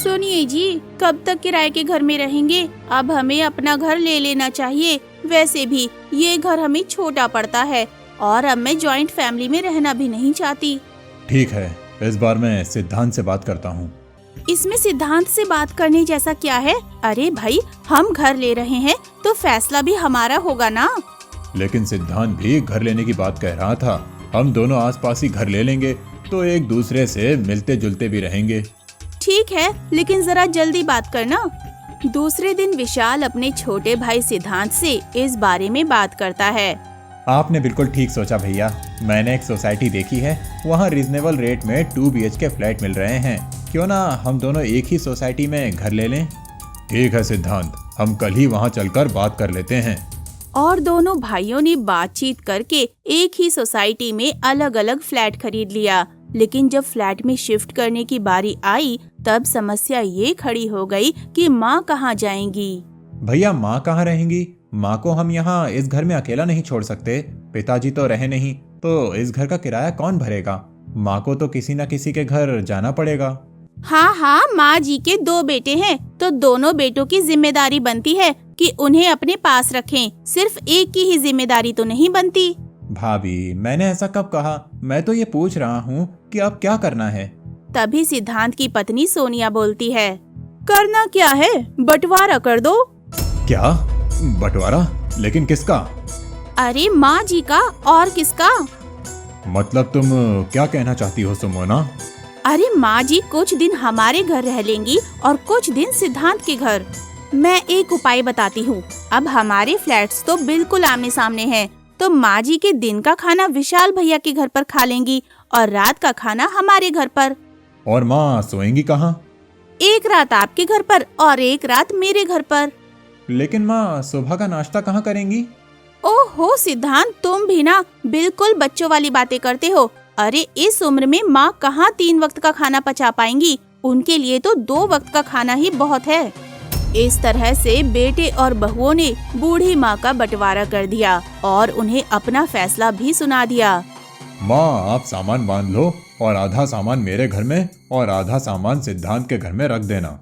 सुनिए जी, कब तक किराए के घर में रहेंगे? अब हमें अपना घर ले लेना चाहिए। वैसे भी ये घर हमें छोटा पड़ता है और अब मैं जॉइंट फैमिली में रहना भी नहीं चाहती। ठीक है, इस बार मैं सिद्धांत से बात करता हूँ। इसमें सिद्धांत से बात करने जैसा क्या है? अरे भाई, हम घर ले रहे हैं तो फैसला भी हमारा होगा ना। लेकिन सिद्धांत भी घर लेने की बात कह रहा था। हम दोनों आसपास ही घर ले लेंगे तो एक दूसरे से मिलते जुलते भी रहेंगे। ठीक है, लेकिन जरा जल्दी बात करना। दूसरे दिन विशाल अपने छोटे भाई सिद्धांत से इस बारे में बात करता है। आपने बिल्कुल ठीक सोचा भैया। मैंने एक सोसाइटी देखी है, वहाँ रीजनेबल रेट में 2 BHK फ्लैट मिल रहे हैं। क्यों ना हम दोनों एक ही सोसाइटी में घर ले लें? ठीक है सिद्धांत, हम कल ही वहाँ चलकर बात कर लेते हैं। और दोनों भाइयों ने बातचीत करके एक ही सोसाइटी में अलग अलग फ्लैट खरीद लिया। लेकिन जब फ्लैट में शिफ्ट करने की बारी आई तब समस्या ये खड़ी हो गई कि माँ कहाँ जाएंगी। भैया, माँ कहाँ रहेंगी? माँ को हम यहाँ इस घर में अकेला नहीं छोड़ सकते। पिताजी तो रहे नहीं, तो इस घर का किराया कौन भरेगा? माँ को तो किसी न किसी के घर जाना पड़ेगा। हाँ, माँ जी के 2 बेटे हैं तो दोनों बेटों की जिम्मेदारी बनती है कि उन्हें अपने पास रखें। सिर्फ एक की ही जिम्मेदारी तो नहीं बनती। भाभी, मैंने ऐसा कब कहा? मैं तो ये पूछ रहा हूँ कि अब क्या करना है। तभी सिद्धांत की पत्नी सोनिया बोलती है, करना क्या है, बंटवारा कर दो। क्या बंटवारा? लेकिन किसका? अरे माँ जी का, और किसका? मतलब तुम क्या कहना चाहती हो सुमोना? अरे माँ जी कुछ दिन हमारे घर रह लेंगी और कुछ दिन सिद्धांत के घर। मैं एक उपाय बताती हूँ। अब हमारे फ्लैट्स तो बिल्कुल आमने सामने हैं, तो माँ जी के दिन का खाना विशाल भैया के घर पर खा लेंगी और रात का खाना हमारे घर पर। और माँ सोएंगी कहाँ? एक रात आपके घर पर और एक रात मेरे घर पर। लेकिन माँ सुबह का नाश्ता कहाँ करेंगी? ओहो सिद्धांत, तुम भी ना बिल्कुल बच्चों वाली बातें करते हो। अरे इस उम्र में माँ कहाँ 3 वक्त का खाना पचा पाएंगी? उनके लिए तो 2 वक्त का खाना ही बहुत है। इस तरह से बेटे और बहुओं ने बूढ़ी माँ का बंटवारा कर दिया और उन्हें अपना फैसला भी सुना दिया। माँ, आप सामान बांध लो और आधा सामान मेरे घर में और आधा सामान सिद्धांत के घर में रख देना।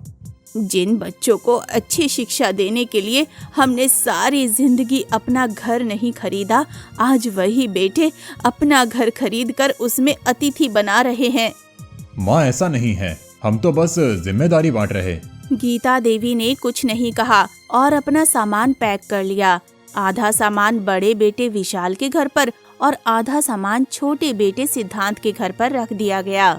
जिन बच्चों को अच्छी शिक्षा देने के लिए हमने सारी जिंदगी अपना घर नहीं खरीदा, आज वही बेटे अपना घर खरीद कर उसमें अतिथि बना रहे हैं। माँ, ऐसा नहीं है, हम तो बस जिम्मेदारी बांट रहे। गीता देवी ने कुछ नहीं कहा और अपना सामान पैक कर लिया। आधा सामान बड़े बेटे विशाल के घर पर और आधा सामान छोटे बेटे सिद्धांत के घर पर रख दिया गया।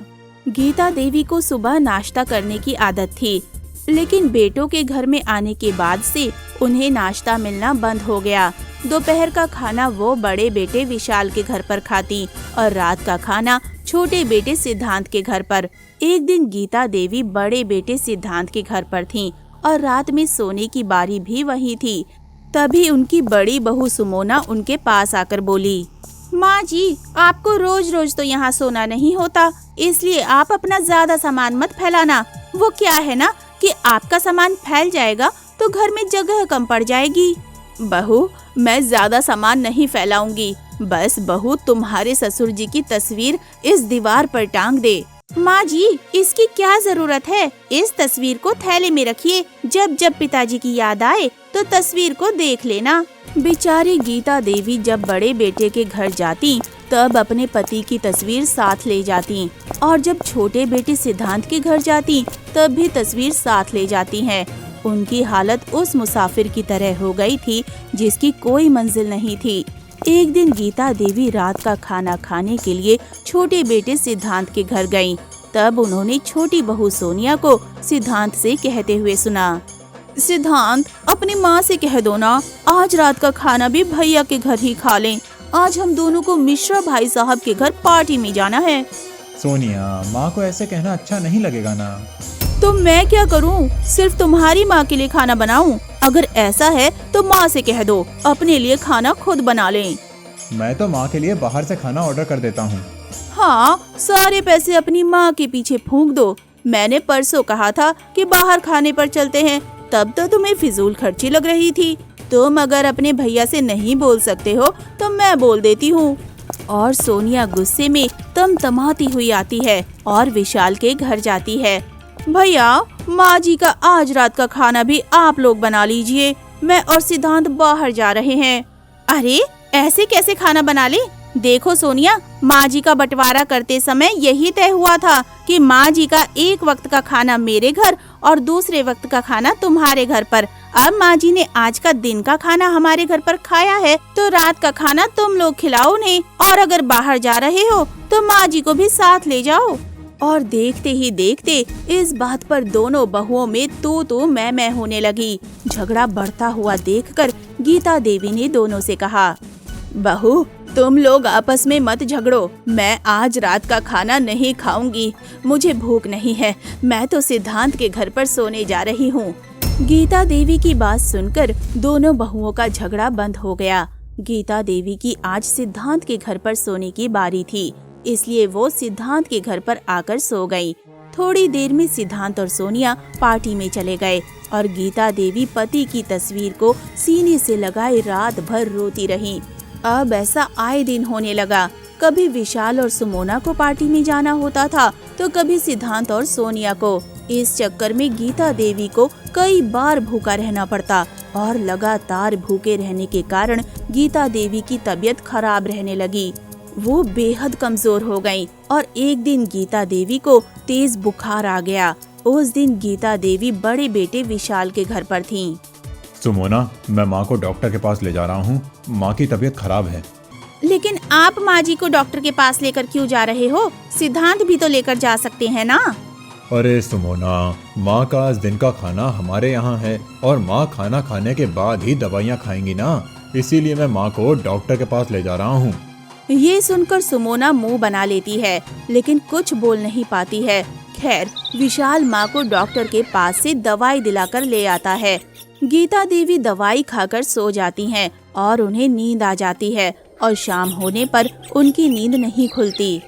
गीता देवी को सुबह नाश्ता करने की आदत थी, लेकिन बेटों के घर में आने के बाद से उन्हें नाश्ता मिलना बंद हो गया। दोपहर का खाना वो बड़े बेटे विशाल के घर पर खाती और रात का खाना छोटे बेटे सिद्धांत के घर पर। एक दिन गीता देवी बड़े बेटे सिद्धांत के घर पर थीं और रात में सोने की बारी भी वही थी। तभी उनकी बड़ी बहू सुमोना उनके पास आकर बोली, माँ जी, आपको रोज रोज तो यहाँ सोना नहीं होता, इसलिए आप अपना ज्यादा सामान मत फैलाना। वो क्या है ना कि आपका सामान फैल जाएगा तो घर में जगह कम पड़ जाएगी। बहू, मैं ज्यादा सामान नहीं फैलाऊंगी, बस बहू तुम्हारे ससुर जी की तस्वीर इस दीवार पर टांग दे। माँ जी, इसकी क्या जरूरत है? इस तस्वीर को थैले में रखिए, जब जब पिताजी की याद आए तो तस्वीर को देख लेना। बेचारी गीता देवी जब बड़े बेटे के घर जाती तब अपने पति की तस्वीर साथ ले जाती और जब छोटे बेटे सिद्धांत के घर जाती तब भी तस्वीर साथ ले जाती हैं। उनकी हालत उस मुसाफिर की तरह हो गई थी जिसकी कोई मंजिल नहीं थी। एक दिन गीता देवी रात का खाना खाने के लिए छोटे बेटे सिद्धांत के घर गईं। तब उन्होंने छोटी बहू सोनिया को सिद्धांत से कहते हुए सुना, सिद्धांत, अपनी माँ से कह दो ना, आज रात का खाना भी भैया के घर ही खा लें। आज हम दोनों को मिश्रा भाई साहब के घर पार्टी में जाना है। सोनिया, माँ को ऐसे कहना अच्छा नहीं लगेगा ना। तो मैं क्या करूं? सिर्फ तुम्हारी माँ के लिए खाना बनाऊं? अगर ऐसा है तो माँ से कह दो अपने लिए खाना खुद बना लें। मैं तो माँ के लिए बाहर से खाना ऑर्डर कर देता हूँ। हाँ, सारे पैसे अपनी माँ के पीछे फूंक दो। मैंने परसों कहा था कि बाहर खाने पर चलते हैं, तब तो तुम्हें फिजूल खर्ची लग रही थी। तुम अगर अपने भैया से नहीं बोल सकते हो तो मैं बोल देती हूँ। और सोनिया गुस्से में तमतमाती हुई आती है और विशाल के घर जाती है। भैया, माँ जी का आज रात का खाना भी आप लोग बना लीजिए, मैं और सिद्धांत बाहर जा रहे हैं। अरे ऐसे कैसे खाना बना ले? देखो सोनिया, माँ जी का बंटवारा करते समय यही तय हुआ था कि माँ जी का एक वक्त का खाना मेरे घर और दूसरे वक्त का खाना तुम्हारे घर पर। अब माँ जी ने आज का दिन का खाना हमारे घर पर खाया है तो रात का खाना तुम लोग खिलाओ उन्हें, और अगर बाहर जा रहे हो तो माँ जी को भी साथ ले जाओ। और देखते ही देखते इस बात पर दोनों बहुओं में तू मैं होने लगी। झगड़ा बढ़ता हुआ देखकर गीता देवी ने दोनों से कहा, बहू तुम लोग आपस में मत झगड़ो, मैं आज रात का खाना नहीं खाऊंगी, मुझे भूख नहीं है, मैं तो सिद्धांत के घर पर सोने जा रही हूँ। गीता देवी की बात सुनकर दोनों बहुओं का झगड़ा बंद हो गया। गीता देवी की आज सिद्धांत के घर पर सोने की बारी थी, इसलिए वो सिद्धांत के घर पर आकर सो गई। थोड़ी देर में सिद्धांत और सोनिया पार्टी में चले गए और गीता देवी पति की तस्वीर को सीने से लगाए रात भर रोती रही। अब ऐसा आए दिन होने लगा, कभी विशाल और सुमोना को पार्टी में जाना होता था तो कभी सिद्धांत और सोनिया को। इस चक्कर में गीता देवी को कई बार भूखा रहना पड़ता और लगातार भूखे रहने के कारण गीता देवी की तबीयत खराब रहने लगी। वो बेहद कमजोर हो गईं और एक दिन गीता देवी को तेज बुखार आ गया। उस दिन गीता देवी बड़े बेटे विशाल के घर पर थीं। सुमोना, मैं माँ को डॉक्टर के पास ले जा रहा हूँ, माँ की तबीयत खराब है। लेकिन आप माँ जी को डॉक्टर के पास लेकर क्यों जा रहे हो? सिद्धांत भी तो लेकर जा सकते हैं ना। अरे सुमोना, माँ का आज दिन का खाना हमारे यहाँ है और माँ खाना खाने के बाद ही दवाइयाँ खाएंगी ना, इसीलिए मैं माँ को डॉक्टर के पास ले जा रहा हूँ। ये सुनकर सुमोना मुंह बना लेती है लेकिन कुछ बोल नहीं पाती है। खैर, विशाल माँ को डॉक्टर के पास से दवाई दिलाकर ले आता है। गीता देवी दवाई खाकर सो जाती हैं और उन्हें नींद आ जाती है और शाम होने पर उनकी नींद नहीं खुलती।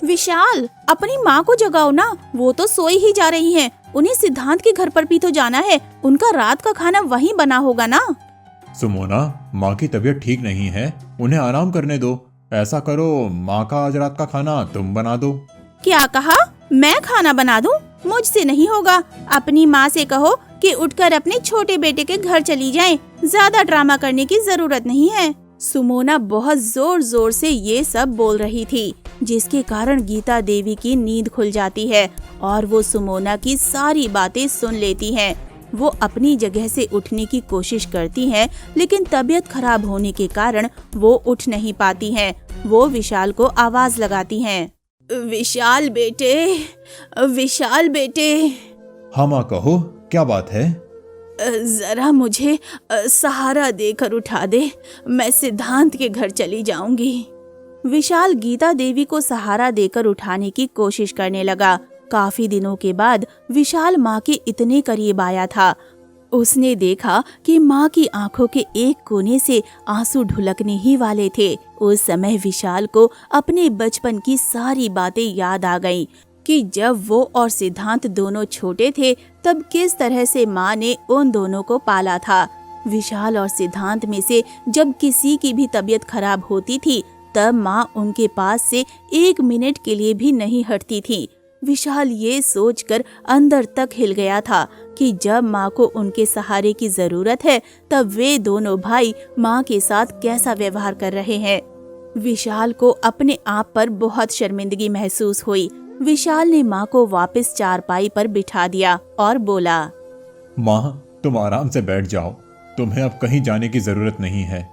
विशाल, अपनी माँ को जगाओ ना, वो तो सोई ही जा रही हैं। उन्हें सिद्धांत के घर पर भी तो जाना है, उनका रात का खाना वहीं बना होगा ना। सुमोना, माँ की तबीयत ठीक नहीं है, उन्हें आराम करने दो। ऐसा करो, माँ का आज रात का खाना तुम बना दो। क्या कहा? मैं खाना बना दूं? मुझसे नहीं होगा। अपनी माँ से कहो कि उठकर अपने छोटे बेटे के घर चली जाएं। ज्यादा ड्रामा करने की जरूरत नहीं है। सुमोना बहुत जोर जोर से ये सब बोल रही थी, जिसके कारण गीता देवी की नींद खुल जाती है और वो सुमोना की सारी बातें सुन लेती हैं। वो अपनी जगह से उठने की कोशिश करती हैं, लेकिन तबीयत खराब होने के कारण वो उठ नहीं पाती हैं। वो विशाल को आवाज लगाती हैं, विशाल बेटे, विशाल बेटे। हाँ माँ, कहो, क्या बात है? जरा मुझे सहारा देकर उठा दे, मैं सिद्धांत के घर चली जाऊंगी। विशाल गीता देवी को सहारा देकर उठाने की कोशिश करने लगा। काफी दिनों के बाद विशाल माँ के इतने करीब आया था। उसने देखा कि माँ की आंखों के एक कोने से आंसू ढुलकने ही वाले थे। उस समय विशाल को अपने बचपन की सारी बातें याद आ गईं कि जब वो और सिद्धांत दोनों छोटे थे तब किस तरह से माँ ने उन दोनों को पाला था। विशाल और सिद्धांत में से जब किसी की भी तबीयत खराब होती थी तब माँ उनके पास से 1 मिनट के लिए भी नहीं हटती थी। विशाल ये सोचकर अंदर तक हिल गया था कि जब माँ को उनके सहारे की जरूरत है तब वे दोनों भाई माँ के साथ कैसा व्यवहार कर रहे हैं। विशाल को अपने आप पर बहुत शर्मिंदगी महसूस हुई। विशाल ने माँ को वापस चारपाई पर बिठा दिया और बोला, माँ, तुम आराम से बैठ जाओ, तुम्हें अब कहीं जाने की जरूरत नहीं है।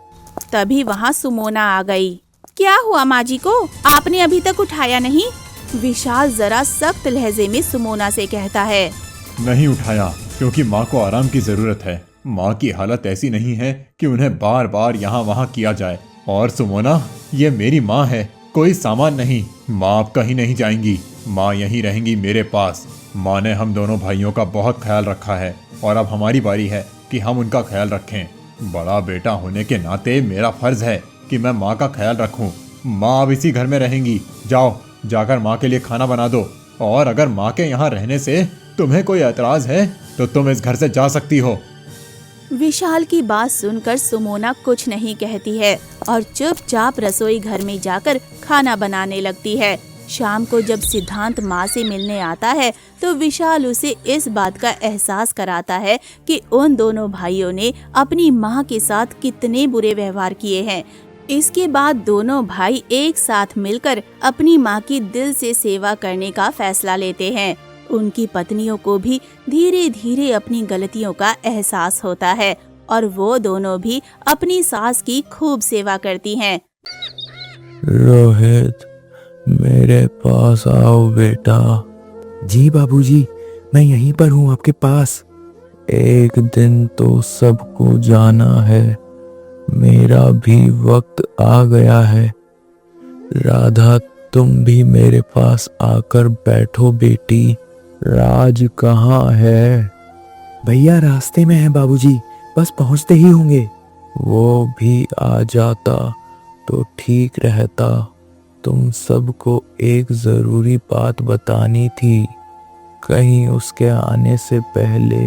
तभी वहाँ सुमोना आ गई। क्या हुआ माँ जी को? आपने अभी तक उठाया नहीं? विशाल जरा सख्त लहजे में सुमोना से कहता है। नहीं उठाया क्योंकि माँ को आराम की जरूरत है। माँ की हालत ऐसी नहीं है कि उन्हें बार बार यहाँ वहाँ किया जाए। और सुमोना, ये मेरी माँ है, कोई सामान नहीं। माँ अब कहीं नहीं जाएंगी, माँ यहीं रहेंगी मेरे पास। माँ ने हम दोनों भाइयों का बहुत ख्याल रखा है और अब हमारी बारी है कि हम उनका ख्याल रखें। बड़ा बेटा होने के नाते मेरा फर्ज है कि मैं माँ का ख्याल रखूं। माँ अब इसी घर में रहेंगी। जाओ, जाकर माँ के लिए खाना बना दो। और अगर माँ के यहाँ रहने से तुम्हें कोई एतराज है तो तुम इस घर से जा सकती हो। विशाल की बात सुनकर सुमोना कुछ नहीं कहती है और चुपचाप रसोई घर में जाकर खाना बनाने लगती है। शाम को जब सिद्धांत माँ से मिलने आता है तो विशाल उसे इस बात का एहसास कराता है कि उन दोनों भाइयों ने अपनी माँ के साथ कितने बुरे व्यवहार किए हैं। इसके बाद दोनों भाई एक साथ मिलकर अपनी माँ की दिल से सेवा करने का फैसला लेते हैं। उनकी पत्नियों को भी धीरे धीरे अपनी गलतियों का एहसास होता है और वो दोनों भी अपनी सास की खूब सेवा करती हैं। रोहित, मेरे पास आओ बेटा। जी बाबूजी, मैं यहीं पर हूँ आपके पास। एक दिन तो सबको जाना है, मेरा भी वक्त आ गया है। राधा, तुम भी मेरे पास आकर बैठो बेटी। राज कहाँ है? भैया रास्ते में है बाबूजी, बस पहुंचते ही होंगे। वो भी आ जाता तो ठीक रहता। तुम सबको एक जरूरी बात बतानी थी, कहीं उसके आने से पहले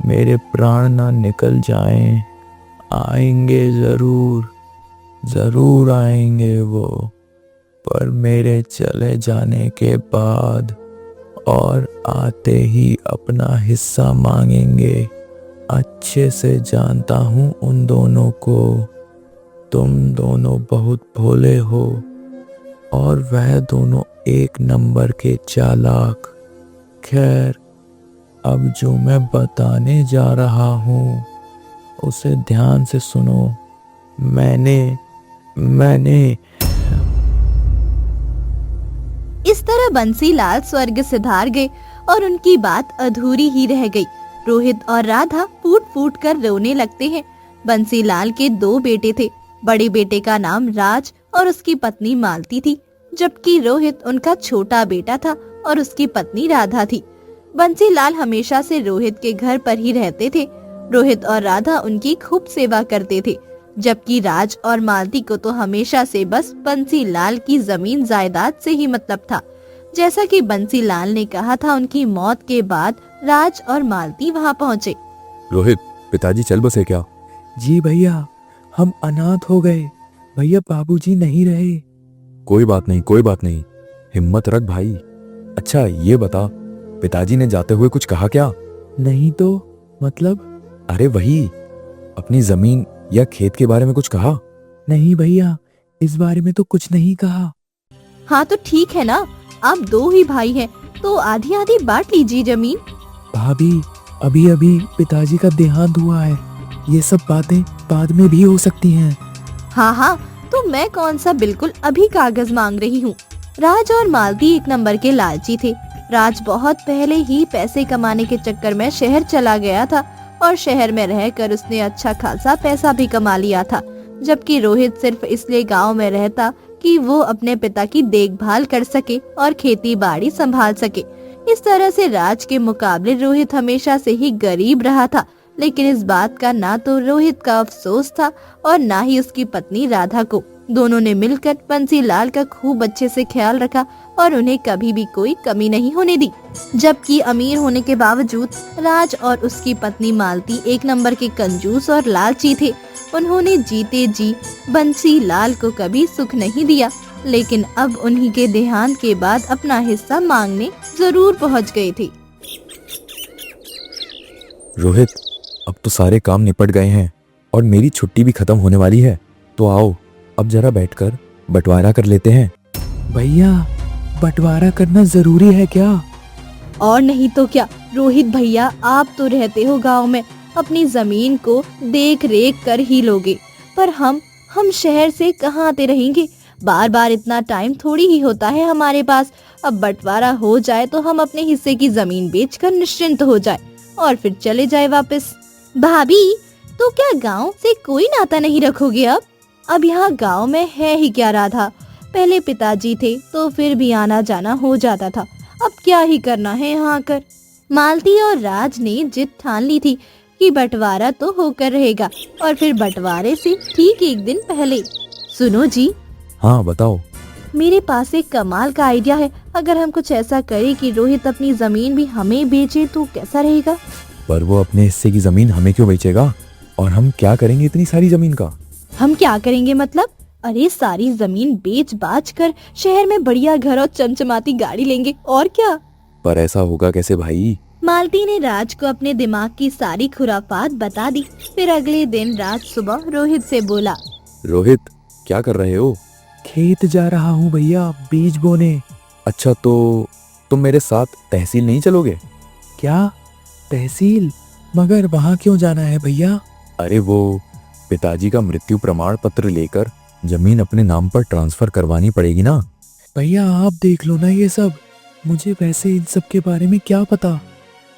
मेरे प्राण ना निकल जाएं। आएंगे जरूर आएंगे वो, पर मेरे चले जाने के बाद, और आते ही अपना हिस्सा मांगेंगे। अच्छे से जानता हूँ उन दोनों को। तुम दोनों बहुत भोले हो और वह दोनों एक नंबर के चालाक। खैर, अब जो मैं बताने जा रहा हूँ उसे ध्यान से सुनो। मैंने इस तरह बंसीलाल स्वर्ग सिधार गए और उनकी बात अधूरी ही रह गई। रोहित और राधा फूट फूट कर रोने लगते हैं। बंसीलाल के 2 बेटे थे। बड़े बेटे का नाम राज और उसकी पत्नी मालती थी, जबकि रोहित उनका छोटा बेटा था और उसकी पत्नी राधा थी। बंसीलाल हमेशा से रोहित के घर पर ही रहते थे। रोहित और राधा उनकी खूब सेवा करते थे, जबकि राज और मालती को तो हमेशा से बस बंसीलाल की जमीन जायदाद से ही मतलब था। जैसा कि बंसीलाल ने कहा था, उनकी मौत के बाद राज और मालती वहां पहुंचे। रोहित, पिताजी चल बसे क्या? जी भैया, हम अनाथ हो गए। भैया बाबूजी नहीं रहे। कोई बात नहीं, हिम्मत रख भाई। अच्छा ये बता, पिताजी ने जाते हुए कुछ कहा क्या? नहीं तो मतलब? अरे वही, अपनी जमीन या खेत के बारे में कुछ कहा? नहीं भैया, इस बारे में तो कुछ नहीं कहा। हाँ तो ठीक है ना, आप 2 ही भाई हैं, तो आधी आधी बांट लीजिए जमीन। भाभी, अभी अभी पिताजी का देहांत हुआ है, ये सब बातें बाद में भी हो सकती हैं। हाँ, तो मैं कौन सा बिल्कुल अभी कागज मांग रही हूँ। राज और मालती एक नंबर के लालची थे। राज बहुत पहले ही पैसे कमाने के चक्कर में शहर चला गया था और शहर में रहकर उसने अच्छा खासा पैसा भी कमा लिया था, जबकि रोहित सिर्फ इसलिए गांव में रहता कि वो अपने पिता की देखभाल कर सके और खेती बाड़ी संभाल सके। इस तरह से राज के मुकाबले रोहित हमेशा से ही गरीब रहा था, लेकिन इस बात का ना तो रोहित का अफसोस था और ना ही उसकी पत्नी राधा को। दोनों ने मिलकर बंसीलाल का खूब अच्छे से ख्याल रखा और उन्हें कभी भी कोई कमी नहीं होने दी। जबकि अमीर होने के बावजूद राज और उसकी पत्नी मालती एक नंबर के कंजूस और लालची थे। उन्होंने जीते जी बंसीलाल को कभी सुख नहीं दिया, लेकिन अब उन्हीं के देहांत के बाद अपना हिस्सा मांगने जरूर पहुंच गए थे। रोहित, अब तो सारे काम निपट गए हैं और मेरी छुट्टी भी खत्म होने वाली है, तो आओ अब जरा बैठकर बंटवारा कर लेते हैं। भैया, बंटवारा करना जरूरी है क्या? और नहीं तो क्या रोहित भैया, आप तो रहते हो गांव में, अपनी जमीन को देख रेख कर ही लोगे, पर हम शहर से कहाँ आते रहेंगे। बार बार इतना टाइम थोड़ी ही होता है हमारे पास। अब बंटवारा हो जाए तो हम अपने हिस्से की जमीन बेचकर निश्चिंत हो जाए और फिर चले जाए वापस। भाभी, तो क्या गांव से कोई नाता नहीं रखोगे? अब यहाँ गांव में है ही क्या राधा? पहले पिताजी थे तो फिर भी आना जाना हो जाता था, अब क्या ही करना है यहाँ आकर। मालती और राज ने जिद ठान ली थी कि बंटवारा तो होकर रहेगा, और फिर बंटवारे से ठीक एक दिन पहले। सुनो जी। हाँ बताओ। मेरे पास एक कमाल का आइडिया है। अगर हम कुछ ऐसा करें कि रोहित अपनी जमीन भी हमें बेचे तो कैसा रहेगा? पर वो अपने हिस्से की जमीन हमें क्यों बेचेगा, और हम क्या करेंगे इतनी सारी जमीन का? हम क्या करेंगे मतलब? अरे सारी जमीन बेच बाच कर शहर में बढ़िया घर और चमचमाती गाड़ी लेंगे और क्या। पर ऐसा होगा कैसे भाई? मालती ने राज को अपने दिमाग की सारी खुराफात बता दी। फिर अगले दिन राज सुबह रोहित से बोला, रोहित क्या कर रहे हो? खेत जा रहा हूँ भैया, बीज बोने। अच्छा तो तुम मेरे साथ तहसील नहीं चलोगे? क्या तहसील? मगर वहाँ क्यों जाना है भैया? अरे वो पिताजी का मृत्यु प्रमाण पत्र लेकर जमीन अपने नाम पर ट्रांसफर करवानी पड़ेगी ना। भैया आप देख लो ना ये सब, मुझे वैसे इन सब के बारे में क्या पता।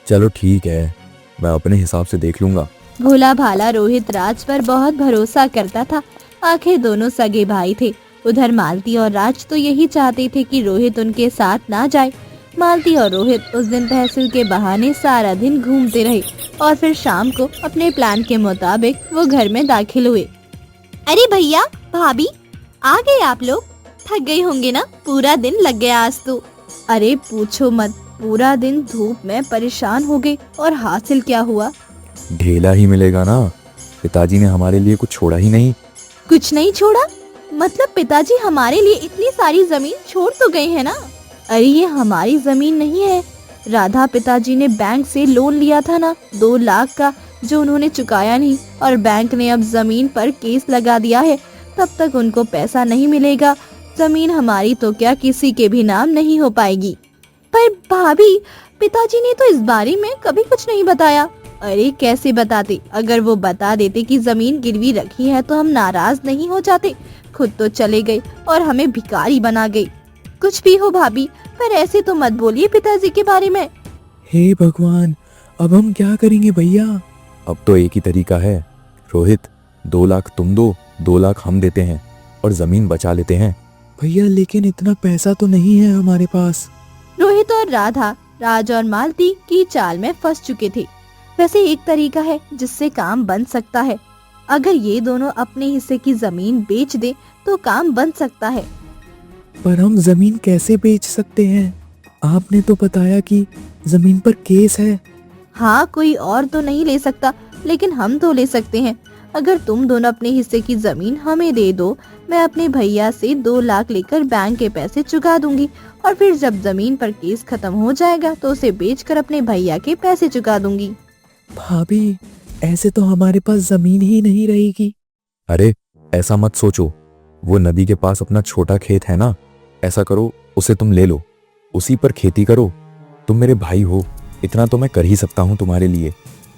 चलो ठीक है, मैं अपने हिसाब से देख लूंगा। भोला भाला रोहित राज पर बहुत भरोसा करता था। आखिर दोनों सगे भाई थे। उधर मालती और राज तो यही चाहते थे कि रोहित उनके साथ ना जाए। मालती और रोहित उस दिन तहसील के बहाने सारा दिन घूमते रहे और फिर शाम को अपने प्लान के मुताबिक वो घर में दाखिल हुए। अरे भैया भाभी आ गए आप लोग? थक गए होंगे ना, पूरा दिन लग गया आज तो। अरे पूछो मत, पूरा दिन धूप में परेशान हो गए और हासिल क्या हुआ? ढेला ही मिलेगा ना, पिताजी ने हमारे लिए कुछ छोड़ा ही नहीं। कुछ नहीं छोड़ा? मतलब पिताजी हमारे लिए इतनी सारी जमीन छोड़ तो गए हैं ना। अरे ये हमारी जमीन नहीं है, राधा पिताजी ने बैंक से लोन लिया था ना 2 लाख का, जो उन्होंने चुकाया नहीं और बैंक ने अब जमीन पर केस लगा दिया है। तब तक उनको पैसा नहीं मिलेगा। जमीन हमारी तो क्या किसी के भी नाम नहीं हो पाएगी। पर भाभी पिताजी ने तो इस बारे में कभी कुछ नहीं बताया। अरे कैसे बताते? अगर वो बता देते कि जमीन गिरवी रखी है तो हम नाराज नहीं हो जाते। खुद तो चले गए और हमें भिखारी बना गए। कुछ भी हो भाभी, पर ऐसे तो मत बोलिए पिताजी के बारे में। हे भगवान, अब हम क्या करेंगे भैया? अब तो एक ही तरीका है रोहित, 2 लाख तुम दो, 2 लाख हम देते हैं और जमीन बचा लेते हैं। भैया लेकिन इतना पैसा तो नहीं है हमारे पास। रोहित और राधा राज और मालती की चाल में फंस चुके थे। वैसे एक तरीका है जिससे काम बन सकता है। अगर ये दोनों अपने हिस्से की जमीन बेच दे तो काम बन सकता है। पर हम जमीन कैसे बेच सकते हैं? आपने तो बताया कि जमीन पर केस है। हाँ कोई और तो नहीं ले सकता, लेकिन हम तो ले सकते हैं। अगर तुम दोनों अपने हिस्से की जमीन हमें दे दो, मैं अपने भैया से 2 लाख लेकर बैंक के पैसे चुका दूंगी और फिर जब जमीन पर केस खत्म हो जाएगा तो उसे बेचकर अपने भैया के पैसे चुका दूंगी। भाभी ऐसे तो हमारे पास जमीन ही नहीं रहेगी। अरे ऐसा मत सोचो, वो नदी के पास अपना छोटा खेत है ना, ऐसा करो उसे तुम ले लो, उसी पर खेती करो। तुम मेरे भाई हो, इतना तो मैं कर ही सकता हूँ तुम्हारे लिए।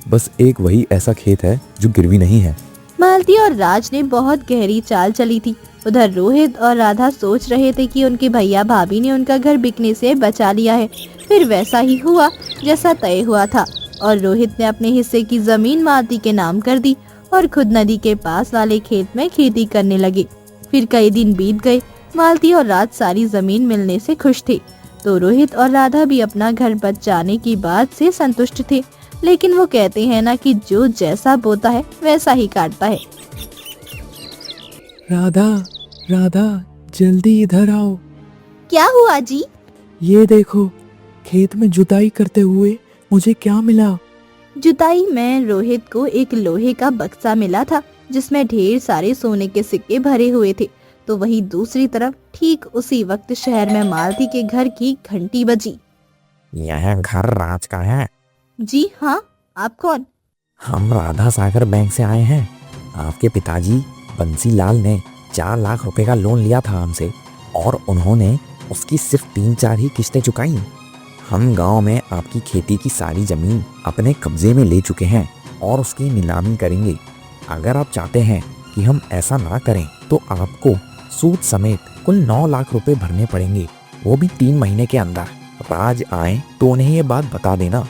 बस एक वही ऐसा खेत है जो गिरवी नहीं है। मालती और राज ने बहुत गहरी चाल चली थी। उधर रोहित और राधा सोच रहे थे कि उनके भैया भाभी ने उनका घर बिकने से बचा लिया है। फिर वैसा ही हुआ जैसा तय हुआ था और रोहित ने अपने हिस्से की जमीन मालती के नाम कर दी और खुद नदी के पास वाले खेत में खेती करने लगे। फिर कई दिन बीत गए। मालती और राज सारी जमीन मिलने से खुश थे, तो रोहित और राधा भी अपना घर बच जाने की बात से संतुष्ट थे। लेकिन वो कहते हैं ना कि जो जैसा बोता है वैसा ही काटता है। राधा, राधा जल्दी इधर आओ। क्या हुआ जी? ये देखो, खेत में जुताई करते हुए मुझे क्या मिला? जुताई में रोहित को एक लोहे का बक्सा मिला था जिसमें ढेर सारे सोने के सिक्के भरे हुए थे। तो वही दूसरी तरफ ठीक उसी वक्त शहर में मालती के घर की घंटी बजी। यह घर राज का है। जी हाँ, आप कौन? हम राधा सागर बैंक से आए हैं। आपके पिताजी बंसीलाल ने 4 लाख रुपए का लोन लिया था हमसे और उन्होंने उसकी सिर्फ 3-4 ही किस्तें चुकाई। हम गांव में आपकी खेती की सारी जमीन अपने कब्जे में ले चुके हैं और उसकी नीलामी करेंगे। अगर आप चाहते हैं कि हम ऐसा ना करें तो आपको सूद समेत कुल 9 लाख रुपए भरने पड़ेंगे, वो भी 3 महीने के अंदर। राज आए तो उन्हें ये बात बता देना।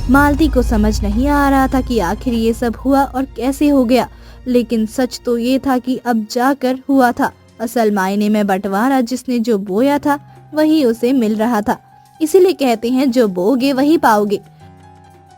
मालती को समझ नहीं आ रहा था कि आखिर ये सब हुआ और कैसे हो गया, लेकिन सच तो ये था कि अब जाकर हुआ था। असल मायने में बंटवारा जिसने जो बोया था वही उसे मिल रहा था। इसीलिए कहते हैं जो बोगे वही पाओगे।